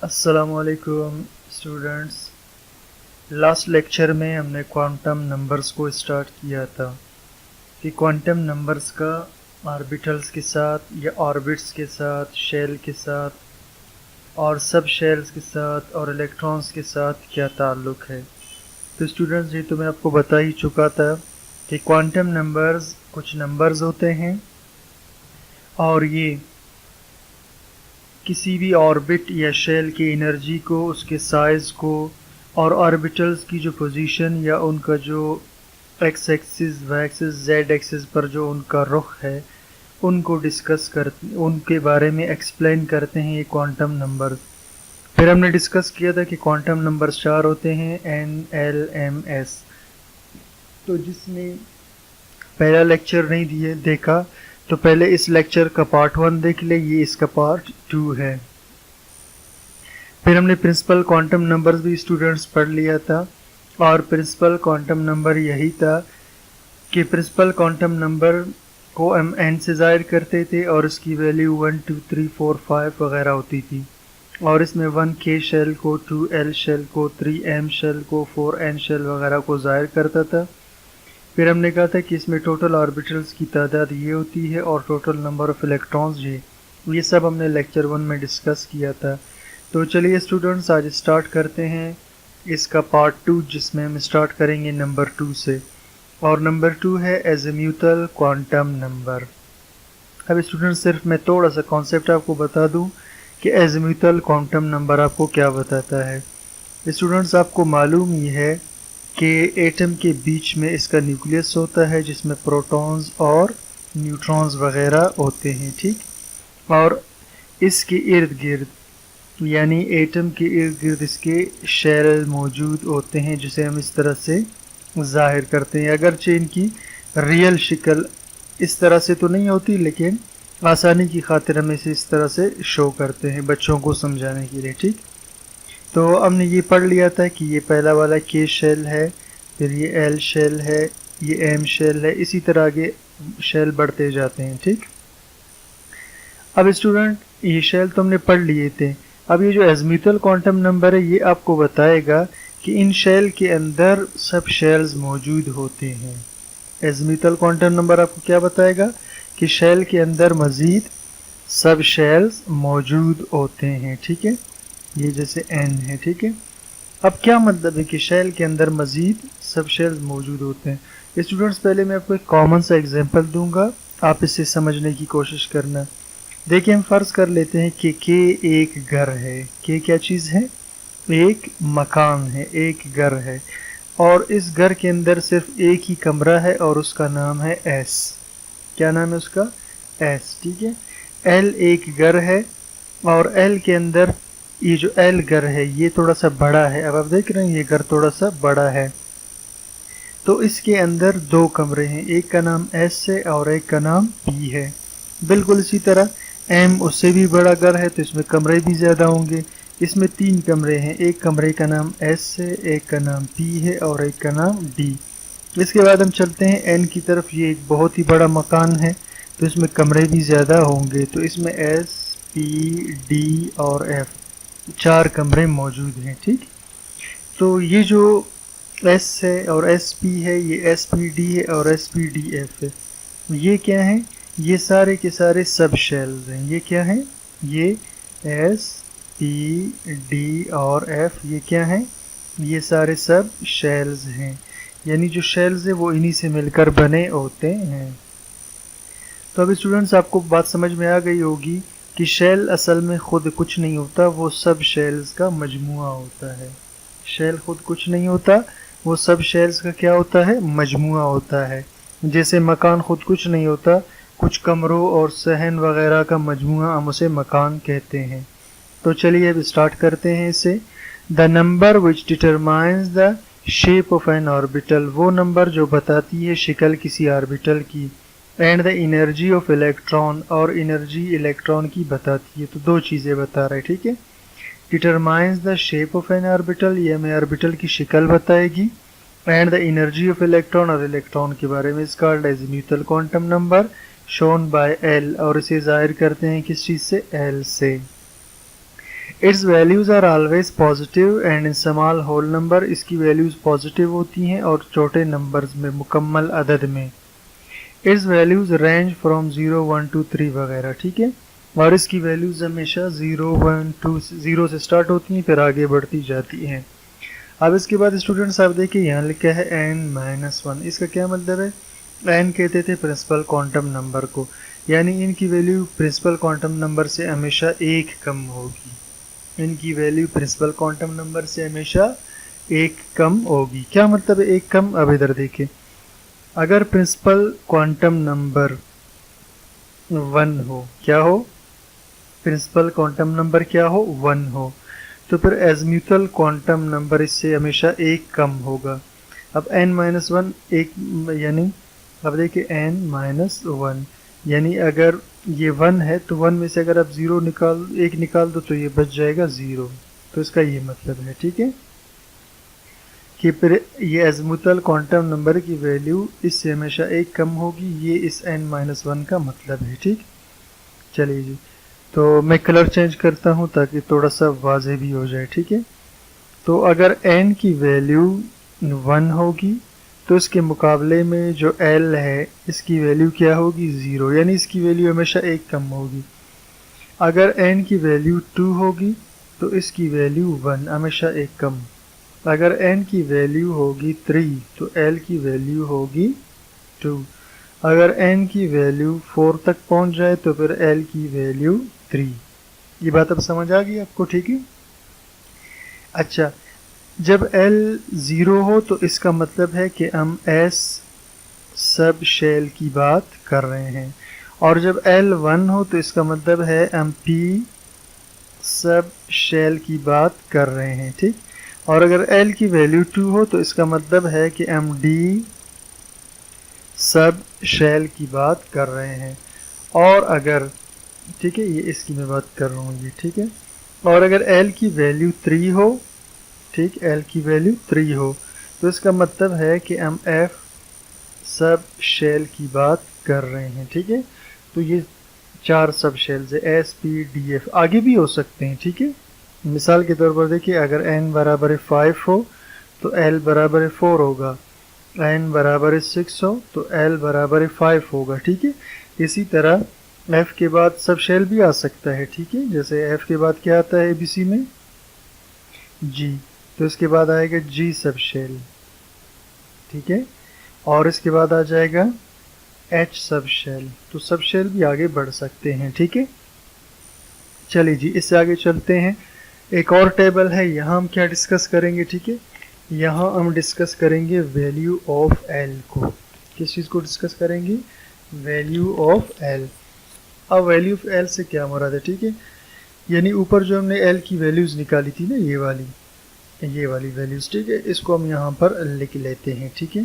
अस्सलामुअलैकुम students. Last lecture में हमने क्वांटम नंबर्स को स्टार्ट किया था कि क्वांटम नंबर्स का ऑर्बिटल्स के साथ या ऑर्बिट्स के साथ, शेल के साथ और सब शेल्स के साथ और इलेक्ट्रॉन्स के साथ क्या ताल्लुक़ है। तो स्टूडेंट्स, ये तो मैं आपको बता ही चुका था कि क्वांटम नंबर्स कुछ नंबर्स होते हैं और ये किसी भी ऑर्बिट या शेल की एनर्जी को, उसके साइज़ को और ऑर्बिटल्स की जो पोजीशन या उनका जो x axis, y axis, z axis पर जो उनका रुख है, उनको डिस्कस करते, उनके बारे में एक्सप्लेन करते हैं ये क्वांटम नंबर। फिर हमने डिस्कस किया था कि क्वांटम नंबर 4 होते हैं, एन, एल, एम, एस। तो जिसने पहला लेक्चर नहीं देखा तो पहले इस लेक्चर का पार्ट 1 देख ले, ये इसका पार्ट 2 है। फिर हमने प्रिंसिपल क्वांटम नंबर्स भी स्टूडेंट्स पढ़ लिया था और प्रिंसिपल क्वांटम नंबर यही था कि प्रिंसिपल क्वांटम नंबर को हम एन से ज़ाहिर करते थे और इसकी वैल्यू 1 2 3 4 5 वगैरह होती थी और इसमें 1K शेल को, 2L शेल को, 3M शेल को, 4N शेल वगैरह को ज़ाहिर करता था। फिर हमने कहा था कि इसमें टोटल ऑर्बिटल्स की तादाद ये होती है और टोटल नंबर ऑफ़ इलेक्ट्रॉन्स ये सब हमने लेक्चर 1 में डिस्कस किया था। तो चलिए स्टूडेंट्स, आज स्टार्ट करते हैं इसका पार्ट 2, जिसमें हम स्टार्ट करेंगे नंबर 2 से, और नंबर 2 है एज़ीम्यूथल क्वांटम नंबर। अब स्टूडेंट्स, सिर्फ मैं थोड़ा सा कॉन्सेप्ट आपको बता दूं कि एज़ीम्यूथल क्वांटम नंबर आपको क्या बताता है। स्टूडेंट्स, आपको मालूम ही है कि एटम के बीच में इसका न्यूक्लियस होता है जिसमें प्रोटॉन्स और न्यूट्रॉन्स वगैरह होते हैं, ठीक। और इसके इर्द गिर्द, यानी एटम के इर्द गिर्द इसके शेल मौजूद होते हैं, जिसे हम इस तरह से ज़ाहिर करते हैं। अगरचे इनकी रियल शक्ल इस तरह से तो नहीं होती, लेकिन आसानी की खातिर हम इसे इस तरह से शो करते हैं बच्चों को समझाने के लिए, ठीक। तो हमने ये पढ़ लिया था कि ये पहला वाला K शेल है, फिर ये L शेल है, ये M शेल है, इसी तरह आगे शेल बढ़ते जाते हैं, ठीक। अब स्टूडेंट, ये शेल तो हमने पढ़ लिए थे। अब ये जो एज़ीम्यूथल क्वांटम नंबर है, ये आपको बताएगा कि इन शेल के अंदर सब शेल्स मौजूद होते हैं। एज़ीम्यूथल क्वांटम नंबर आपको क्या बताएगा कि शेल के अंदर मज़ीद सब शेल्स मौजूद होते हैं, ठीक है। ये जैसे N है, ठीक है। अब क्या मतलब है कि शेल के अंदर मज़ीद सब शेल्स मौजूद होते हैं। स्टूडेंट्स, पहले मैं आपको एक कॉमन सा एग्जांपल दूंगा, आप इसे समझने की कोशिश करना। देखिए, हम फ़र्ज़ कर लेते हैं कि K एक घर है। K क्या चीज़ है? एक मकान है, एक घर है, और इस घर के अंदर सिर्फ एक ही कमरा है और उसका नाम है S। क्या नाम है उसका? S, ठीक है। L एक घर है और L के अंदर ये जो L घर है ये थोड़ा सा बड़ा है। अब आप देख रहे हैं ये घर थोड़ा सा बड़ा है, तो इसके अंदर दो कमरे हैं, एक का नाम S है और एक का नाम P है। बिल्कुल इसी तरह M उससे भी बड़ा घर है, तो इसमें कमरे भी ज़्यादा होंगे। इसमें 3 कमरे हैं, एक कमरे का नाम S है, एक का नाम P है और एक का नाम D। इसके बाद हम चलते हैं N की तरफ। ये एक बहुत ही बड़ा मकान है, तो इसमें कमरे भी ज़्यादा होंगे, तो इसमें S, P, D और F 4 कमरे मौजूद हैं, ठीक। तो ये जो S है और SP है, ये SPD है और SPDF है, ये क्या है? ये सारे के सारे सब शेल्स हैं। ये क्या है? ये S, P, D और F, ये क्या है? ये सारे सब शेल्स हैं, यानी जो शेल्स है वो इन्हीं से मिलकर बने होते हैं। तो अब स्टूडेंट्स, आपको बात समझ में आ गई होगी कि शेल असल में खुद कुछ नहीं होता, वो सब शेल्स का मजमुआ होता है। शेल खुद कुछ नहीं होता, वो सब शेल्स का क्या होता है? मजमुआ होता है। जैसे मकान खुद कुछ नहीं होता, कुछ कमरों और सहन वगैरह का मजमुआ हम उसे मकान कहते हैं। तो चलिए अब स्टार्ट करते हैं इसे। The number which determines the shape of an orbital, वो नंबर जो बताती है शक्ल किसी ऑर्बिटल की, and the energy of electron, और एनर्जी इलेक्ट्रॉन की बताती है। तो दो चीज़ें बता रहे हैं, ठीक है। Determines the shape of an orbital, ये हमें ऑर्बिटल की शक्ल बताएगी, and the energy of electron, और इलेक्ट्रॉन के बारे में। इसका azimuthal quantum number shown by L, और इसे जाहिर करते हैं किस चीज़ से? L से। It's values are always positive and in small whole number, इसकी वैल्यूज़ पॉजिटिव होती हैं और छोटे नंबर्स में, मुकम्मल अदद में। इट्स वैल्यूज़ रेंज फ्रॉम 0 1 2 3 वगैरह, ठीक है। और इसकी वैल्यूज़ हमेशा 0 1 2 0 से स्टार्ट होती हैं फिर आगे बढ़ती जाती हैं। अब इसके बाद स्टूडेंट्स आप देखिए यहाँ लिखा है n-1, इसका क्या मतलब है? n कहते थे प्रिंसिपल क्वांटम नंबर को, यानी इनकी वैल्यू प्रिंसिपल क्वांटम नंबर से हमेशा एक कम होगी। इनकी वैल्यू प्रिंसिपल क्वांटम नंबर से हमेशा एक कम होगी। क्या मतलब है एक कम? अब इधर देखिए, अगर प्रिंसिपल क्वांटम नंबर 1 हो, क्या हो? प्रिंसिपल क्वांटम नंबर क्या हो? 1 हो, तो फिर एज़म्यूथल क्वांटम नंबर इससे हमेशा एक कम होगा। अब n-1 एक, यानी अब देखिए n-1, यानी अगर ये 1 है तो 1 में से अगर आप 0 एक निकाल दो तो ये बच जाएगा 0। तो इसका ये मतलब है, ठीक है, कि फिर ये एज़म्यूथल क्वांटम नंबर की वैल्यू इससे हमेशा एक कम होगी। ये इस n-1 का मतलब है, ठीक। चलिए जी, तो मैं कलर चेंज करता हूँ ताकि थोड़ा सा वाज़ेह भी हो जाए, ठीक है। तो अगर n की वैल्यू 1 होगी तो इसके मुकाबले में जो l है इसकी वैल्यू क्या होगी? 0, यानी इसकी वैल्यू हमेशा एक कम होगी। अगर n की वैल्यू 2 होगी तो इसकी वैल्यू 1, हमेशा एक कम। अगर n की वैल्यू होगी 3 तो l की वैल्यू होगी 2। अगर n की वैल्यू 4 तक पहुंच जाए तो फिर l की वैल्यू 3। ये बात अब समझ आ गई आपको, ठीक है। अच्छा, जब l 0 हो तो इसका मतलब है कि हम s सब शेल की बात कर रहे हैं, और जब l 1 हो तो इसका मतलब है हम p सब शेल की बात कर रहे हैं, ठीक। और अगर l की वैल्यू 2 हो तो इसका मतलब है कि हम d सब शेल की बात कर रहे हैं। और अगर, ठीक है, ये इसकी मैं बात कर रहा हूँ, ये ठीक है। और अगर l की वैल्यू 3 हो, ठीक, l की वैल्यू 3 हो तो इसका मतलब है कि हम f सब शेल की बात कर रहे हैं, ठीक है। तो ये 4 सब शेल्स है, s p d f, आगे भी हो सकते हैं, ठीक है। मिसाल के तौर पर देखिए, अगर n बराबर 5 हो तो l बराबर 4 होगा, n बराबर 6 हो तो l बराबर 5 होगा, ठीक है। इसी तरह f के बाद सब शेल भी आ सकता है, ठीक है। जैसे f के बाद क्या आता है ABC में? g, तो इसके बाद आएगा g सब शेल, ठीक है। और इसके बाद आ जाएगा h सब शेल, तो सब शेल भी आगे बढ़ सकते हैं, ठीक है। चलिए जी, इससे आगे चलते हैं। एक और टेबल है, यहाँ हम क्या डिस्कस करेंगे, ठीक है। यहाँ हम डिस्कस करेंगे वैल्यू ऑफ l को। किस चीज़ को डिस्कस करेंगे? Value of l। अब वैल्यू ऑफ l से क्या मुराद है, ठीक है। यानी ऊपर जो हमने l की वैल्यूज़ निकाली थी ना, ये वाली वैल्यूज़, ठीक है, इसको हम यहाँ पर लिख लेते हैं, ठीक है।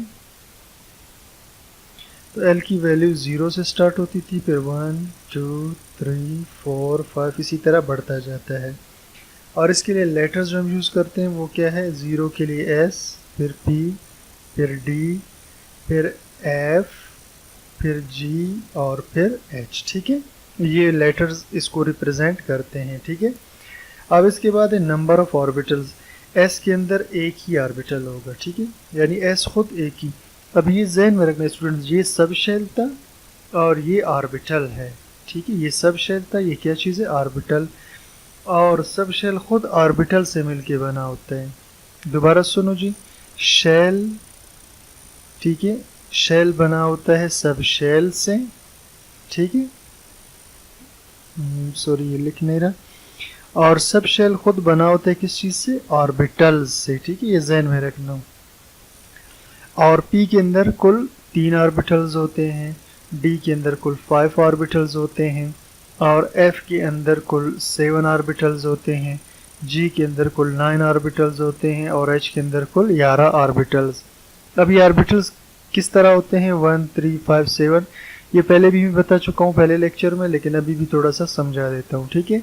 तो l की वैल्यू 0 से स्टार्ट होती थी, फिर 1 2 3 4 5 इसी तरह बढ़ता जाता है। और इसके लिए लेटर्स जो हम यूज़ करते हैं वो क्या है? 0 के लिए s, फिर p, फिर d, फिर f, फिर g और फिर h, ठीक है। ये लेटर्स इसको रिप्रेजेंट करते हैं, ठीक है। अब इसके बाद है नंबर ऑफ ऑर्बिटल्स। s के अंदर एक ही ऑर्बिटल होगा, ठीक है, यानी s खुद एक ही। अब ये ज़हन में रखना स्टूडेंट्स, ये सब शेल था और ये ऑर्बिटल है, ठीक है। ये सब शेल था, ये क्या चीज़ है? ऑर्बिटल। और सब शेल खुद ऑर्बिटल से मिलके बना होता है। दोबारा सुनो जी, शेल, ठीक है, शेल बना होता है सब शेल से, ठीक है। सॉरी, ये लिख नहीं रहा। और सब शेल खुद बना होता है किस चीज़ से? ऑर्बिटल्स से, ठीक है, ये ज़हन में रखना। और p के अंदर कुल 3 ऑर्बिटल्स होते हैं, d के अंदर कुल 5 ऑर्बिटल्स होते हैं, और f के अंदर कुल 7 ऑर्बिटल्स होते हैं, g के अंदर कुल 9 ऑर्बिटल्स होते हैं, और h के अंदर कुल 11 ऑर्बिटल्स। अब ये ऑर्बिटल्स किस तरह होते हैं? 1 3 5 7, ये पहले भी मैं बता चुका हूँ पहले लेक्चर में, लेकिन अभी भी थोड़ा सा समझा देता हूँ, ठीक है।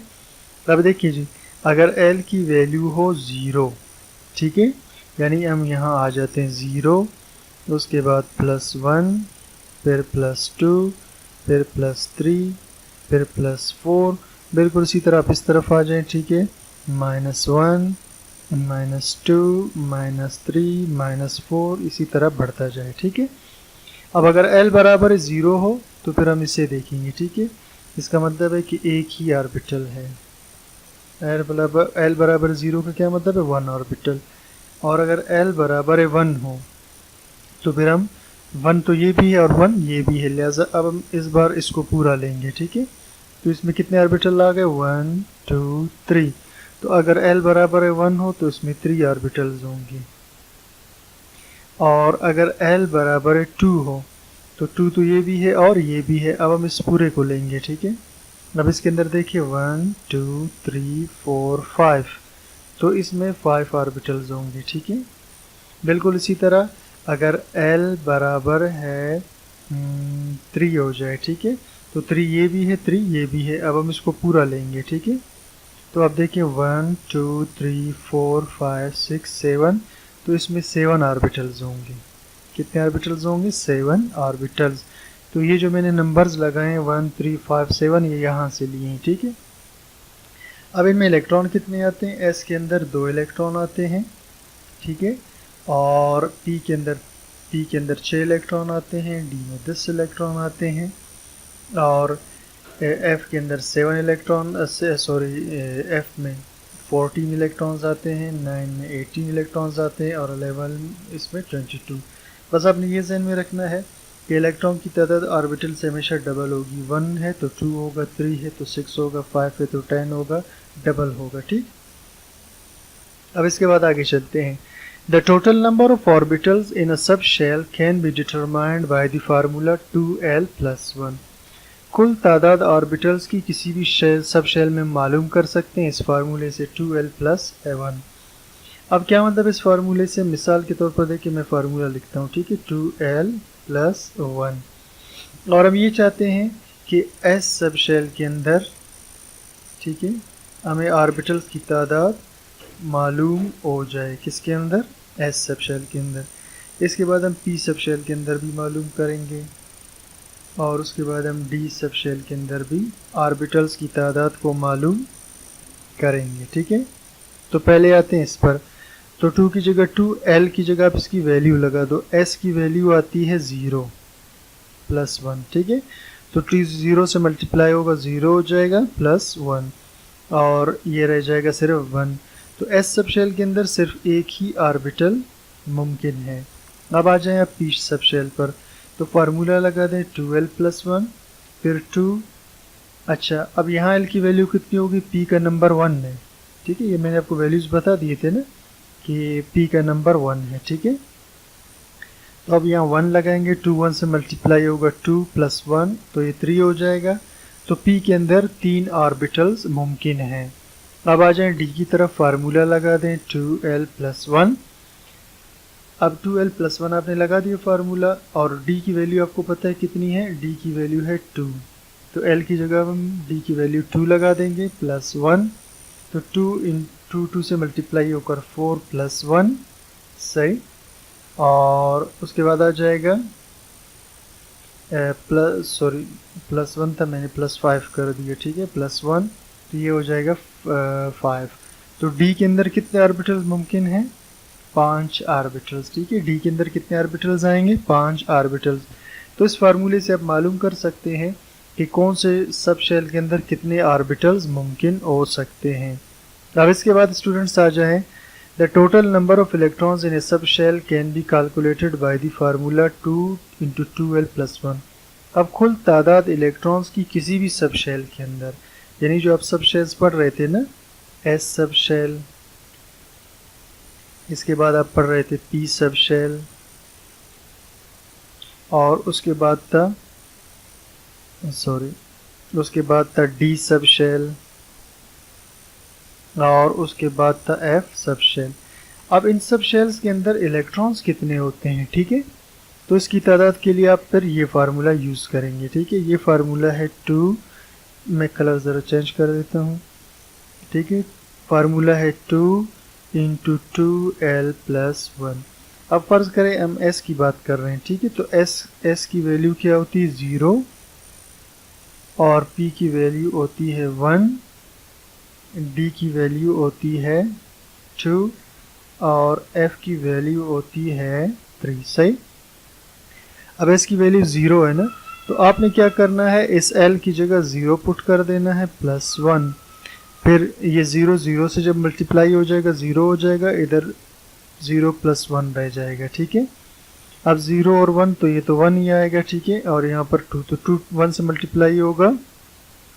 अब देखिए जी, अगर l की वैल्यू हो 0, ठीक है, यानी हम यहाँ आ जाते हैं 0, उसके बाद +1, फिर +2, फिर +3, फिर +4, बिल्कुल इसी तरह आप इस तरफ आ जाएं, ठीक है। -1 -2 -3 -4 इसी तरह बढ़ता जाए, ठीक है। अब अगर l बराबर 0 हो तो फिर हम इसे देखेंगे, ठीक है। इसका मतलब है कि एक ही ऑर्बिटल है। l बराबर 0 का क्या मतलब है, 1 ऑर्बिटल। और अगर l बराबर 1 हो तो फिर हम 1 तो ये भी है और 1 ये भी है, लिहाजा अब हम इस बार इसको पूरा लेंगे, ठीक है। तो इसमें कितने ऑर्बिटल आ गए, 1 2 3। तो अगर l बराबर 1 हो तो इसमें 3 ऑर्बिटल्स होंगे, और अगर l बराबर 2 हो तो 2 तो ये भी है और ये भी है। अब हम इस पूरे को लेंगे, ठीक है। अब इसके अंदर देखिए 1 2 3 4 5, तो इसमें 5 ऑर्बिटल्स होंगे, ठीक है। बिल्कुल इसी तरह अगर l बराबर है 3 हो जाए, ठीक है, तो 3 ये भी है 3 ये भी है। अब हम इसको पूरा लेंगे, ठीक है। तो आप देखिए 1 2 3 4 5 6 7, तो इसमें 7 ऑर्बिटल्स होंगे। कितने ऑर्बिटल्स होंगे, 7 ऑर्बिटल्स। तो ये जो मैंने नंबर्स लगाए हैं 1 3 5 7, ये यहाँ से लिए हैं, ठीक है। अब इनमें इलेक्ट्रॉन कितने आते हैं, s के अंदर 2 इलेक्ट्रॉन आते हैं, ठीक है। और p के अंदर 6 इलेक्ट्रॉन आते हैं, d में 10 इलेक्ट्रॉन आते हैं, और f के अंदर 7 इलेक्ट्रॉन f में 14 इलेक्ट्रॉन्स आते हैं, 9 में 18 इलेक्ट्रॉन्स आते हैं, और 11 इसमें 22। बस आपने ये ध्यान में रखना है कि इलेक्ट्रॉन की तादाद ऑर्बिटल से हमेशा डबल होगी। 1 है तो 2 होगा, 3 है तो 6 होगा, 5 है तो 10 होगा, डबल होगा, ठीक। अब इसके बाद आगे चलते हैं। The total number of orbitals in a sub shell can be determined by the formula 2l+1। कुल तादाद ऑर्बिटल्स की किसी भी सब शेल में मालूम कर सकते हैं इस फार्मूले से 2l+1। अब क्या मतलब इस फार्मूले से, मिसाल के तौर पर देखिए मैं फार्मूला लिखता हूँ, ठीक है, 2l+1। और हम ये चाहते हैं कि s सब शेल के अंदर, ठीक है, हमें ऑर्बिटल्स की तादाद मालूम हो जाए, किसके अंदर, s सब शेल के अंदर। इसके बाद हम p सब शेल के अंदर भी मालूम करेंगे, और उसके बाद हम d सब शेल के अंदर भी ऑर्बिटल्स की तादाद को मालूम करेंगे, ठीक है। तो पहले आते हैं इस पर। तो 2 की जगह 2, l की जगह आप इसकी वैल्यू लगा दो, s की वैल्यू आती है 0+1, ठीक है। तो 0 से मल्टीप्लाई होगा 0 हो जाएगा +1, और ये रह जाएगा सिर्फ 1। तो s सब शेल के अंदर सिर्फ एक ही ऑर्बिटल मुमकिन है। अब आ जाएं आप p सब शेल पर। तो फार्मूला लगा दें 2l+1, फिर 2। अच्छा, अब यहाँ l की वैल्यू कितनी होगी, p का नंबर 1 है, ठीक है। ये मैंने आपको वैल्यूज़ बता दिए थे ना कि p का नंबर 1 है, ठीक है। तो अब यहाँ 1 लगाएंगे, 2 1 से मल्टीप्लाई होगा 2 + 1, तो ये 3 हो जाएगा। तो p के अंदर 3 ऑर्बिटल्स मुमकिन हैं। अब आ जाएं d की तरफ, फार्मूला लगा दें 2l+1। अब 2l+1 आपने लगा दिया फार्मूला, और d की वैल्यू आपको पता है कितनी है, d की वैल्यू है 2। तो l की जगह हम d की वैल्यू 2 लगा देंगे, +1। तो 2 से मल्टीप्लाई होकर 4 + 1, सही। और उसके बाद आ जाएगा +1 था, मैंने +5 कर दिया, ठीक है, +1। तो ये हो जाएगा 5। तो d के अंदर कितने ऑर्बिटल्स मुमकिन हैं, 5 ऑर्बिटल्स, ठीक है। d के अंदर कितने ऑर्बिटल्स आएंगे, 5 ऑर्बिटल्स। तो इस फार्मूले से आप मालूम कर सकते हैं कि कौन से सब शेल के अंदर कितने ऑर्बिटल्स मुमकिन हो सकते हैं। अब इसके बाद स्टूडेंट्स आ जाएं, the total number of electrons in a sub shell can be calculated by the formula 2 × 2l+1। अब कुल तादाद इलेक्ट्रॉन्स की किसी भी सब शेल के अंदर, यानी जो आप सब शेल्स पढ़ रहे थे ना, s सब शेल, इसके बाद आप पढ़ रहे थे p सब शेल, और उसके बाद था d सब शेल, और उसके बाद था f सब शेल। अब इन सब शेल्स के अंदर इलेक्ट्रॉन्स कितने होते हैं, ठीक है। तो इसकी तादाद के लिए आप फिर ये फार्मूला यूज़ करेंगे, ठीक है। ये फार्मूला है 2, मैं कलर ज़रा चेंज कर देता हूँ, ठीक है। फार्मूला है 2 × 2l+1। अब फ़र्ज़ करें हम s की बात कर रहे हैं, ठीक है। तो s की वैल्यू क्या होती है, 0, और p की वैल्यू होती है 1, डी की वैल्यू होती है 2 और एफ की वैल्यू होती है 3। सही। अब एस की वैल्यू 0 है ना, तो आपने क्या करना है, इस एल की जगह 0 पुट कर देना है +1। फिर ये 0 0 से जब मल्टीप्लाई हो जाएगा 0 हो जाएगा, इधर 0 + 1 रह जाएगा। ठीक है। अब 0 और 1 तो ये तो 1 ही आएगा। ठीक है। और यहाँ पर 2 तो 2 1 से मल्टीप्लाई होगा।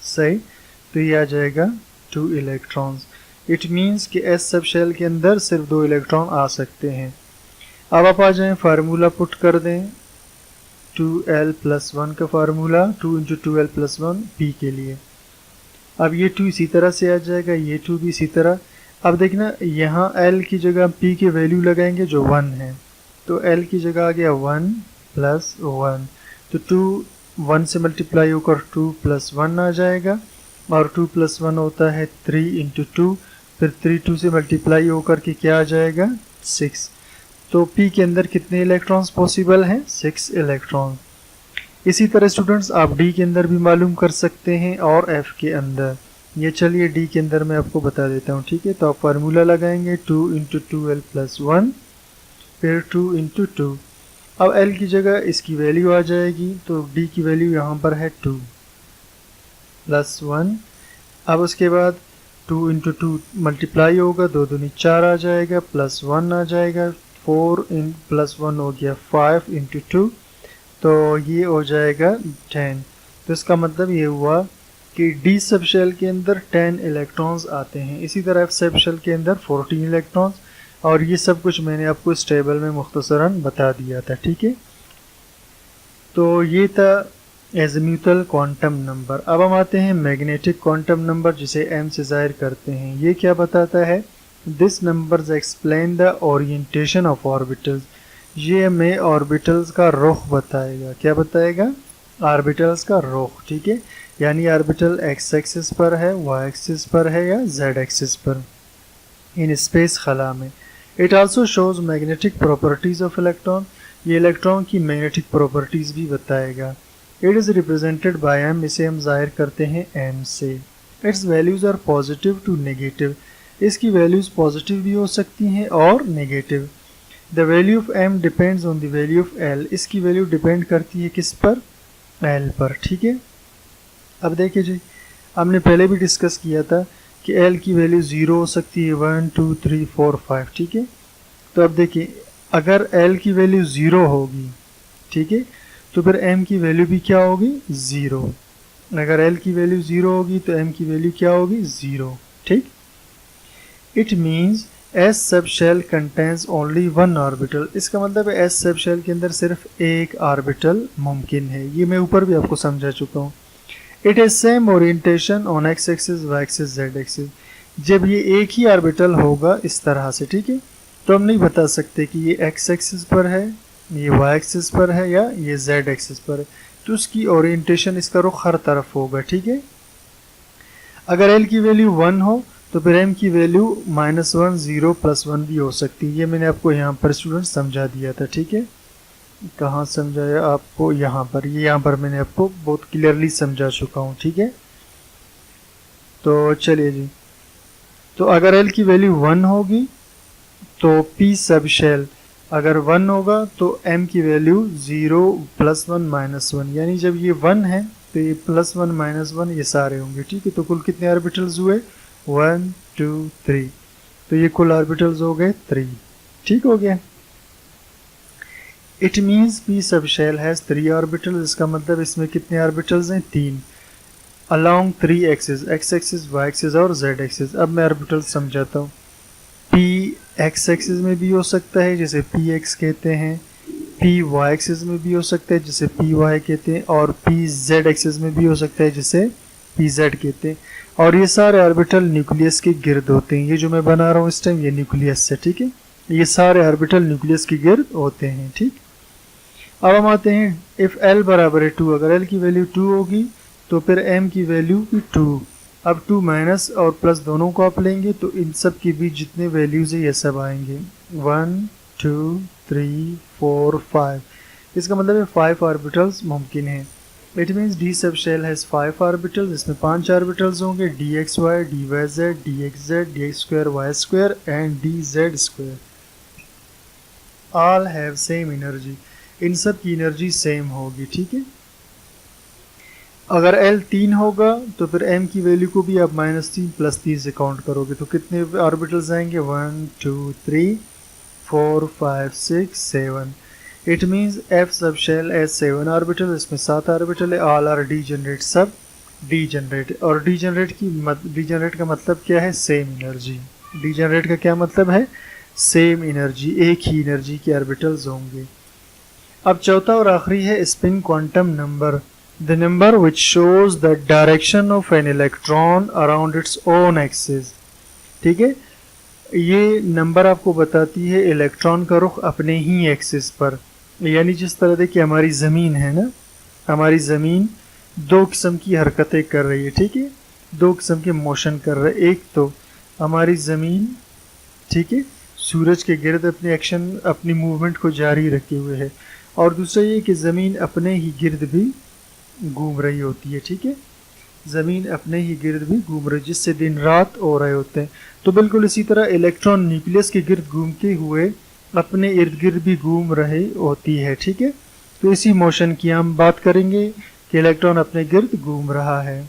सही। तो ये आ जाएगा 2 इलेक्ट्रॉन्स। इट मीन्स कि एस सब शेल के अंदर सिर्फ 2 इलेक्ट्रॉन आ सकते हैं। अब आप आ जाएं, फार्मूला पुट कर दें 2l+1 का फार्मूला 2 × 2l+1 p के लिए। अब ये 2 इसी तरह से आ जाएगा, ये 2 भी इसी तरह। अब देखना, यहाँ l की जगह p की वैल्यू लगाएंगे जो 1 है, तो l की जगह आ गया 1 + 1, तो 2 1 से मल्टीप्लाई होकर 2 + 1 आ जाएगा, और 2 + 1 होता है 3 × 2, फिर 3 2 से मल्टीप्लाई होकर के क्या आ जाएगा 6। तो p के अंदर कितने इलेक्ट्रॉन्स पॉसिबल हैं, 6 इलेक्ट्रॉन। इसी तरह स्टूडेंट्स आप d के अंदर भी मालूम कर सकते हैं और f के अंदर। ये चलिए d के अंदर मैं आपको बता देता हूँ। ठीक है। तो आप फार्मूला लगाएंगे 2 × 2l+1, फिर 2 × 2। अब l की जगह इसकी वैल्यू आ जाएगी, तो d की वैल्यू यहाँ पर है 2 + 1। अब उसके बाद 2 × 2 मल्टीप्लाई होगा, 2 दूनी 4 आ जाएगा, +1 आ जाएगा, 4 + 1 हो गया 5 × 2, तो ये हो जाएगा 10। तो इसका मतलब ये हुआ कि डी सब शेल के अंदर 10 इलेक्ट्रॉन्स आते हैं। इसी तरह एफ सब शेल के अंदर 14 इलेक्ट्रॉन्स, और ये सब कुछ मैंने आपको इस टेबल में मुख्तसरन बता दिया था। ठीक है। तो ये था एज़ीमुथल क्वांटम नंबर। अब हम आते हैं मैग्नेटिक क्वांटम नंबर, जिसे m से ज़ाहिर करते हैं। ये क्या बताता है, this numbers explain the orientation of orbitals. ये हमें ऑर्बिटल्स का रुख बताएगा। क्या बताएगा, ऑर्बिटल्स का रुख। ठीक है। यानी ऑर्बिटल x एक्सिस पर है, y एक्सिस पर है या z एक्सिस पर इन स्पेस खला में। It also shows magnetic properties of electron. ये इलेक्ट्रॉन की मैग्नेटिक प्रॉपर्टीज भी बताएगा। It is represented by m, इसे हम जाहिर करते हैं m से। It's values are positive to negative. इसकी वैल्यूज पॉजिटिव भी हो सकती हैं और negative. The value of m depends on the value of l। इसकी वैल्यू डिपेंड करती है किस पर, l पर। ठीक है। अब देखिए जी, हमने पहले भी डिस्कस किया था कि l की वैल्यू 0 हो सकती है, 1 2 3 4 5। ठीक है। तो अब देखिए, अगर l की वैल्यू 0 होगी, ठीक है, तो फिर m की वैल्यू भी क्या होगी, 0। अगर l की वैल्यू 0 होगी तो m की वैल्यू क्या होगी, 0। ठीक। It means s sub shell contains only 1 orbital. इसका मतलब है एस सब शेल के अंदर सिर्फ एक ऑर्बिटल मुमकिन है। ये मैं ऊपर भी आपको समझा चुका हूँ। It is same orientation on x axis, y axis, z axis. जब ये एक ही ऑर्बिटल होगा इस तरह से, ठीक है, तो हम नहीं बता सकते कि ये एक्स एक्सिस पर है, ये वाई एक्सिस पर है या ये जेड एक्सिस पर है। तो उसकी ओरिएंटेशन, इसका रुख हर तरफ होगा। ठीक है। अगर एल की वैल्यू 1 हो तो फिर m की वैल्यू -1 0 +1 भी हो सकती है। ये मैंने आपको यहाँ पर स्टूडेंट समझा दिया था। ठीक है। कहाँ समझाया आपको, यहाँ पर, ये यहाँ पर मैंने आपको बहुत क्लियरली समझा चुका हूँ। ठीक है। तो चलिए जी, तो अगर l की वैल्यू 1 होगी तो p सब शेल अगर 1 होगा तो m की वैल्यू 0 +1 -1, यानी जब ये 1 है तो ये +1 -1 ये सारे होंगे। ठीक है। तो कुल कितने ऑर्बिटल्स हुए, 1 2 3, तो ये कुल ऑर्बिटल्स हो गए 3। ठीक हो गया। It means p sub shell has 3 orbitals. इसका मतलब इसमें कितने ऑर्बिटल्स हैं, 3, along 3 axis, x axis, y axis और z एक्सिस। अब मैं ऑर्बिटल समझाता हूँ। p x एक्सिस में भी हो सकता है जिसे px कहते हैं, p y एक्सिस में भी हो सकता है जिसे py कहते हैं, और p z एक्सिस में भी हो सकता है जिसे pz कहते हैं। और ये सारे ऑर्बिटल न्यूक्लियस के गिर्द होते हैं। ये जो मैं बना रहा हूँ इस टाइम, ये न्यूक्लियस से। ठीक है। ये सारे ऑर्बिटल न्यूक्लियस के गिर्द होते हैं। ठीक। अब हम आते हैं, इफ़ l बराबर है 2, अगर l की वैल्यू 2 होगी तो फिर m की वैल्यू भी 2। अब 2 माइनस और प्लस दोनों को आप लेंगे तो इन सब के बीच जितने वैल्यूज़ है ये सब आएंगे, 1 2 3 4 5। इसका मतलब है 5 ऑर्बिटल्स मुमकिन हैं। It means d sub shell has 5 orbitals, इसमें 5 ऑर्बिटल्स होंगे, d x y, d y z, d x z, d x square y square and d z square. All have same energy, इन सब की energy same होगी, ठीक है। अगर L 3 होगा तो फिर M की वैल्यू को भी आप -3 + 3 से काउंट करोगे तो कितने ऑर्बिटल्स आएंगे, 1 2 3 4 5 6 7। It means F sub shell has 7 orbital, इसमें 7 ऑर्बिटल है। ऑल आर डीजेनरेट, सब डीजेनरेट। और डीजेनरेट का मतलब क्या है, सेम एनर्जी। डीजेनरेट का क्या मतलब है, सेम एनर्जी, एक ही एनर्जी के ऑर्बिटल्स होंगे। अब चौथा और आखिरी है spin quantum number, the number which shows the direction of an electron around its own axis. ठीक है, ये नंबर आपको बताती है इलेक्ट्रॉन का रुख अपने ही एक्सिस पर। यानी जिस तरह देखिए हमारी ज़मीन है ना, हमारी ज़मीन दो किस्म की हरकतें कर रही है, ठीक है, दो किस्म के मोशन कर रहे हैं। एक तो हमारी ज़मीन, ठीक है, सूरज के गिर्द अपने एक्शन, अपनी मूवमेंट को जारी रखे हुए है, और दूसरा ये कि ज़मीन अपने ही गिर्द भी घूम रही होती है, ठीक है, ज़मीन अपने ही गिर्द भी घूम रही, जिससे दिन रात हो रहे होते हैं। तो बिल्कुल इसी तरह इलेक्ट्रॉन न्यूक्लियस के गिर्द घूमते हुए अपने इर्द गिर्द भी घूम रही होती है, ठीक है। तो इसी मोशन की हम बात करेंगे कि इलेक्ट्रॉन अपने गिर्द घूम रहा है।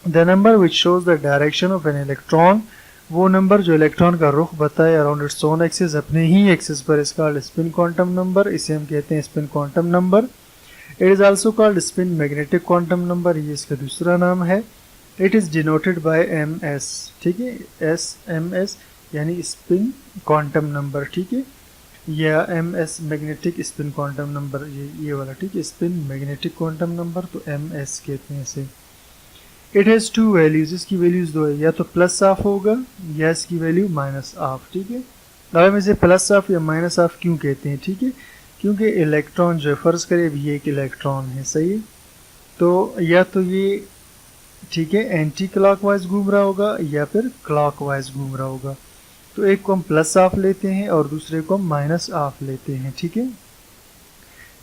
The number which shows the direction of an electron, वो नंबर जो इलेक्ट्रॉन का रुख बताए अराउंड इट्स ओन एक्सिस, अपने ही एक्सिस पर, इसका स्पिन क्वांटम नंबर, इसे हम कहते हैं spin quantum number. It is also called spin magnetic quantum number, ये इसका दूसरा नाम है। It is denoted by MS, ठीक है, SMS यानी स्पिन क्वांटम नंबर, ठीक है, या MS magnetic spin quantum number, ये वाला, ठीक है, स्पिन मैग्नेटिक क्वांटम नंबर, तो MS कहते हैं इसे। इट हैज़ 2 वैल्यूज़, इसकी वैल्यूज़ दो है, या तो प्लस ऑफ होगा या इसकी वैल्यू माइनस ऑफ, ठीक है। अब हम इसे प्लस ऑफ या माइनस ऑफ क्यों कहते हैं, ठीक है, क्योंकि इलेक्ट्रॉन जो फ़र्ज़ करे अभी ये एक इलेक्ट्रॉन है, सही है, तो या तो ये, ठीक है, एंटी क्लॉकवाइज घूम रहा होगा या फिर क्लॉकवाइज घूम रहा होगा। तो एक को हम प्लस ऑफ लेते हैं और दूसरे को हम माइनस ऑफ लेते हैं, ठीक है।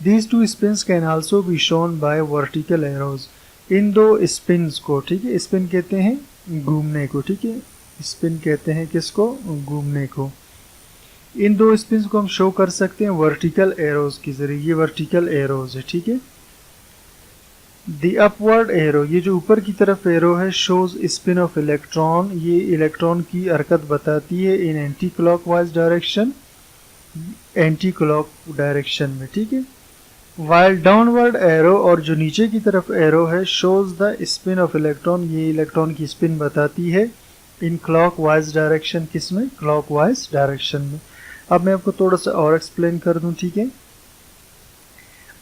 These 2 spins can also be shown by vertical arrows, इन दो स्पिन्स को, ठीक है, स्पिन कहते हैं घूमने को, ठीक है, स्पिन कहते हैं किसको, घूमने को। इन दो स्पिन्स को हम शो कर सकते हैं वर्टिकल एरोज के जरिए, ये वर्टिकल एरोज है, ठीक है। द अपवर्ड एरो, ये जो ऊपर की तरफ एरो है, शोज स्पिन ऑफ इलेक्ट्रॉन, ये इलेक्ट्रॉन की हरकत बताती है in anticlockwise direction, anti clock direction में, ठीक है। वाइल डाउनवर्ड एरो, और जो नीचे की तरफ एरो है, shows the spin of electron, ये इलेक्ट्रॉन की स्पिन बताती है इन क्लॉकवाइज डायरेक्शन, किसमें, क्लॉकवाइज डायरेक्शन में। अब मैं आपको थोड़ा सा और एक्सप्लेन कर दूं, ठीक है।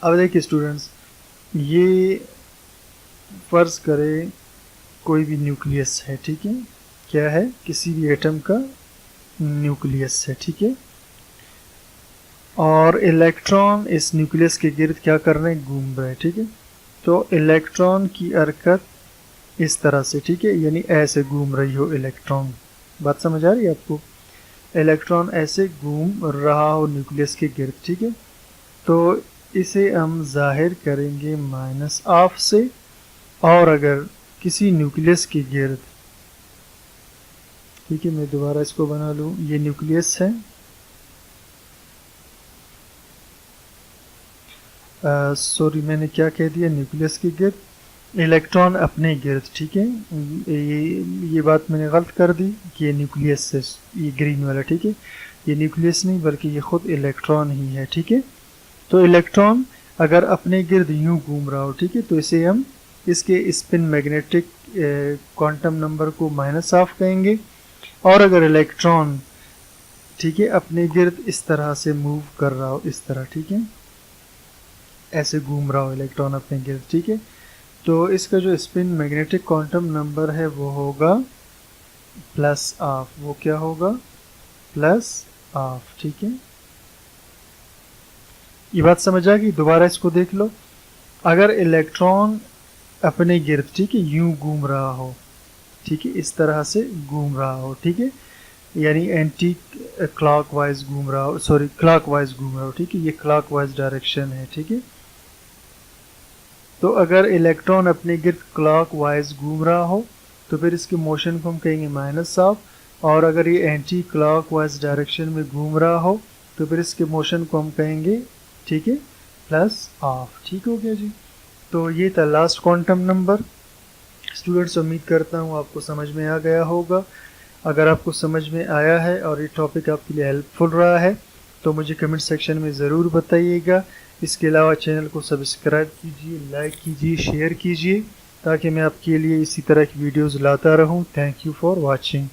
अब देखिए स्टूडेंट्स, ये फर्ज करें कोई भी न्यूक्लियस है, ठीक है, क्या है, किसी भी एटम का न्यूक्लियस है, ठीक है, और इलेक्ट्रॉन इस न्यूक्लियस के गिर्द क्या कर रहे हैं, घूम रहे हैं, ठीक है। तो इलेक्ट्रॉन की हरकत इस तरह से, ठीक है, यानी ऐसे घूम रही हो इलेक्ट्रॉन, बात समझ आ रही है आपको, इलेक्ट्रॉन ऐसे घूम रहा हो न्यूक्लियस के गिर्द, ठीक है। तो इसे हम जाहिर करेंगे माइनस ऑफ से, और अगर किसी न्यूक्लियस के गिर्द, ठीक है, मैं दोबारा इसको बना लूँ, ये न्यूक्लियस है, सॉरी मैंने क्या कह दिया, न्यूक्लियस के गिर्द, इलेक्ट्रॉन अपने गिर्द, ठीक है, ये बात मैंने गलत कर दी कि ये न्यूक्लियस है, ये ग्रीन वाला, ठीक है, ये न्यूक्लियस नहीं बल्कि ये खुद इलेक्ट्रॉन ही है, ठीक है। तो इलेक्ट्रॉन अगर अपने गिर्द यूं घूम रहा हो, ठीक है, तो इसे हम इसके स्पिन मैग्नेटिक क्वांटम नंबर को माइनस ऑफ कहेंगे। और अगर इलेक्ट्रॉन, ठीक है, अपने गिर्द इस तरह से मूव कर रहा हो, इस तरह, ठीक है, ऐसे घूम रहा हो इलेक्ट्रॉन अपने गिर्द, ठीक है, तो इसका जो स्पिन मैग्नेटिक क्वांटम नंबर है वो होगा प्लस ऑफ, वो क्या होगा, प्लस ऑफ, ठीक है। ये बात समझ आ गई, दोबारा इसको देख लो, अगर इलेक्ट्रॉन अपने गिर्द, ठीक है, यूं घूम रहा हो, ठीक है, इस तरह से घूम रहा हो, ठीक है, यानी एंटी क्लॉकवाइज घूम रहा हो, सॉरी क्लॉकवाइज घूम रहा हो, ठीक है, ये क्लॉकवाइज डायरेक्शन है, ठीक है। तो अगर इलेक्ट्रॉन अपने गिर्द क्लॉक वाइज घूम रहा हो तो फिर इसके मोशन को हम कहेंगे माइनस ऑफ, और अगर ये एंटी क्लॉक वाइज डायरेक्शन में घूम रहा हो तो फिर इसके मोशन को हम कहेंगे, ठीक है, प्लस ऑफ। ठीक हो गया जी। तो ये था लास्ट क्वांटम नंबर। स्टूडेंट्स, उम्मीद करता हूँ आपको समझ में आ गया होगा। अगर आपको समझ में आया है और ये टॉपिक आपके लिए हेल्पफुल रहा है तो मुझे कमेंट सेक्शन में ज़रूर बताइएगा। इसके अलावा चैनल को सब्सक्राइब कीजिए, लाइक कीजिए, शेयर कीजिए ताकि मैं आपके लिए इसी तरह की वीडियोज़ लाता रहूँ। Thank you for watching.